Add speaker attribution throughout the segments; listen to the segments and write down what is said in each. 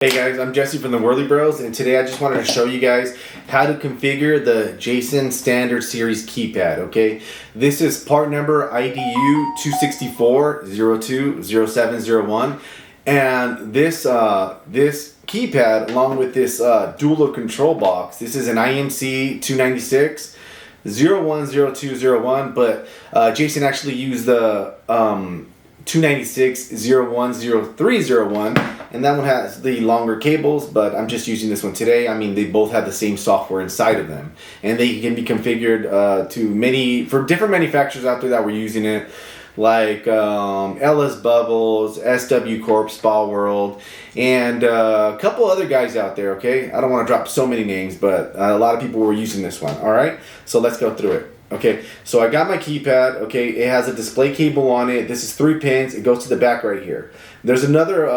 Speaker 1: Hey guys, I'm Jesse from the Whirly Bros, and today I just wanted to show you guys how to configure the Jason Standard Series keypad, okay? This is part number IDU-264-02-07-01, and this keypad, along with this dual control box, this is an IMC 296 010201, but Jason actually used the 296 010301, and that one has the longer cables, but I'm just using this one today. I mean, they both have the same software inside of them, and they can be configured for different manufacturers out there that were using it, like LS Bubbles, SW Corp, Spa World, and a couple other guys out there, okay? I don't want to drop so many names, but a lot of people were using this one, all right? So let's go through it. Okay, so I got my keypad. Okay, it has a display cable on it. This is 3 pins. It goes to the back right here. There's another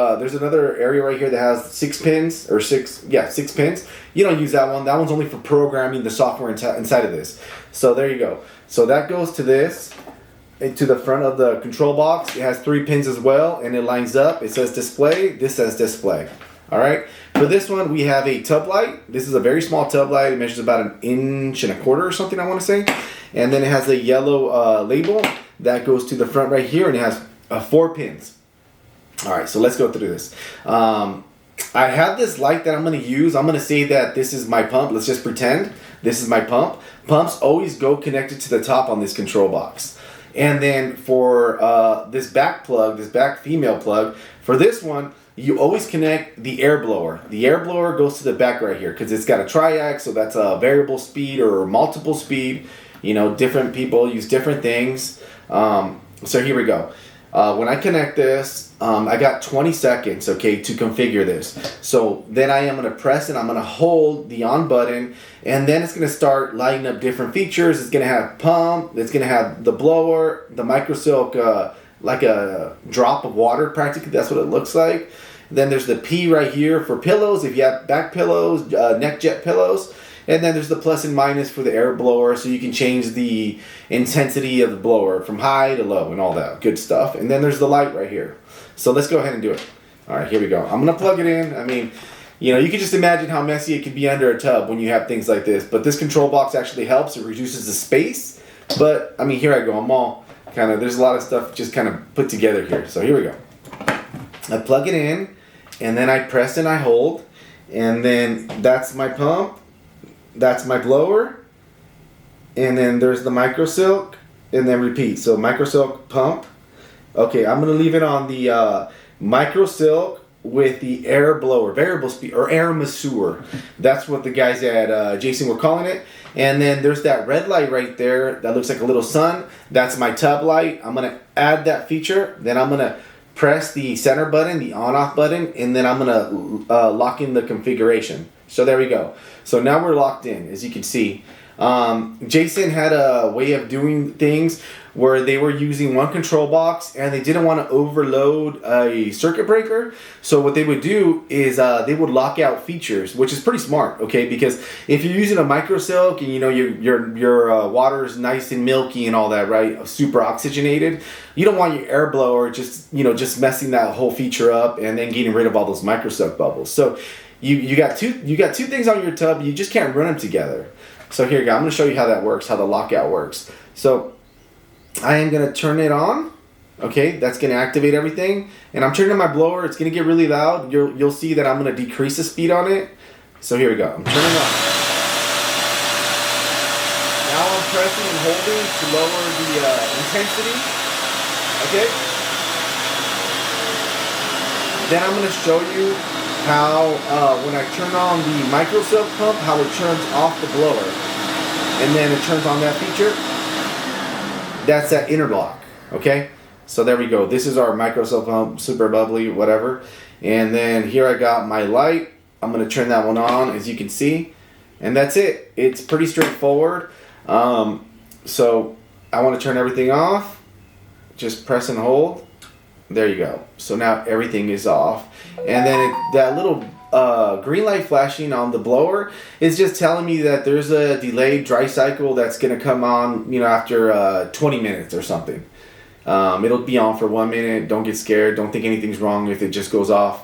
Speaker 1: area right here that has 6 pins, or 6 pins. You don't use that one. That one's only for programming the software inside of this. So there you go. So that goes to this, into the front of the control box. It has 3 pins as well, and it lines up. It says display. This says display. All right. For this one, we have a tub light. This is a very small tub light. It measures about 1.25 inches or something, I want to say. And then it has a yellow label that goes to the front right here, and it has 4 pins. All right, so let's go through this. I have this light that I'm going to use. I'm going to say that this is my pump. Let's just pretend this is my pump. Pumps always go connected to the top on this control box. And then for this back plug, this back female plug, for this one, you always connect the air blower. The air blower goes to the back right here because it's got a triac, so that's a variable speed or multiple speed. You know, different people use different things. So here we go. When I connect this, I got 20 seconds, okay, to configure this. So then I am going to press and I'm going to hold the on button, and then it's going to start lighting up different features. It's going to have pump, it's going to have the blower, the microsilk, like a drop of water practically. That's what it looks like. Then there's the P right here for pillows, if you have back pillows, neck jet pillows. And then there's the plus and minus for the air blower, so you can change the intensity of the blower from high to low and all that good stuff. And then there's the light right here. So let's go ahead and do it. All right, here we go. I'm going to plug it in. I mean, you know, you can just imagine how messy it can be under a tub when you have things like this. But this control box actually helps. It reduces the space. But, I mean, here I go. I'm all kind of, there's a lot of stuff just kind of put together here. So here we go. I plug it in, and then I press and I hold. And then that's my pump. That's my blower, and then there's the microsilk, and then repeat. So microsilk pump. Okay, I'm gonna leave it on the microsilk with the air blower, variable speed, or air masseur. That's what the guys at Jason were calling it. And then there's that red light right there that looks like a little sun. That's my tub light. I'm gonna add that feature. Then I'm gonna press the center button, the on-off button, and then I'm gonna lock in the configuration. So there we go. So now we're locked in, as you can see. Jason had a way of doing things where they were using one control box and they didn't want to overload a circuit breaker. So what they would do is they would lock out features, which is pretty smart, okay? Because if you're using a microsilk and you know your water is nice and milky and all that, right? Super oxygenated. You don't want your air blower just messing that whole feature up and then getting rid of all those microsilk bubbles. So you got two things on your tub. You just can't run them together. So here you go. I'm going to show you how that works, how the lockout works. So I am going to turn it on. Okay, that's going to activate everything. And I'm turning on my blower. It's going to get really loud. You'll see that I'm going to decrease the speed on it. So here we go. I'm turning on. Now I'm pressing and holding to lower the intensity. Okay. Then I'm going to show you how when I turn on the microsilk pump, how it turns off the blower, and then it turns on that feature. That's that interlock. Okay, so there we go. This is our microsilk pump, super bubbly, whatever. And then here I got my light. I'm gonna turn that one on, as you can see, and that's it. It's pretty straightforward. So I want to turn everything off. Just press and hold. There you go. So now everything is off. And then that little green light flashing on the blower is just telling me that there's a delayed dry cycle that's going to come on, after 20 minutes or something. It'll be on for 1 minute. Don't get scared. Don't think anything's wrong if it just goes off,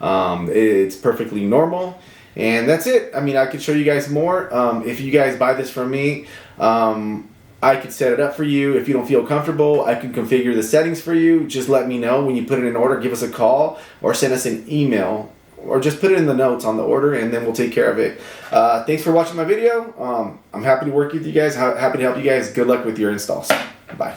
Speaker 1: It's perfectly normal. And that's it. I mean, I could show you guys more. If you guys buy this from me, I could set it up for you. If you don't feel comfortable, I can configure the settings for you. Just let me know when you put it in order. Give us a call or send us an email, or just put it in the notes on the order, and then we'll take care of it. Thanks for watching my video. I'm happy to work with you guys. Happy to help you guys. Good luck with your installs. Bye.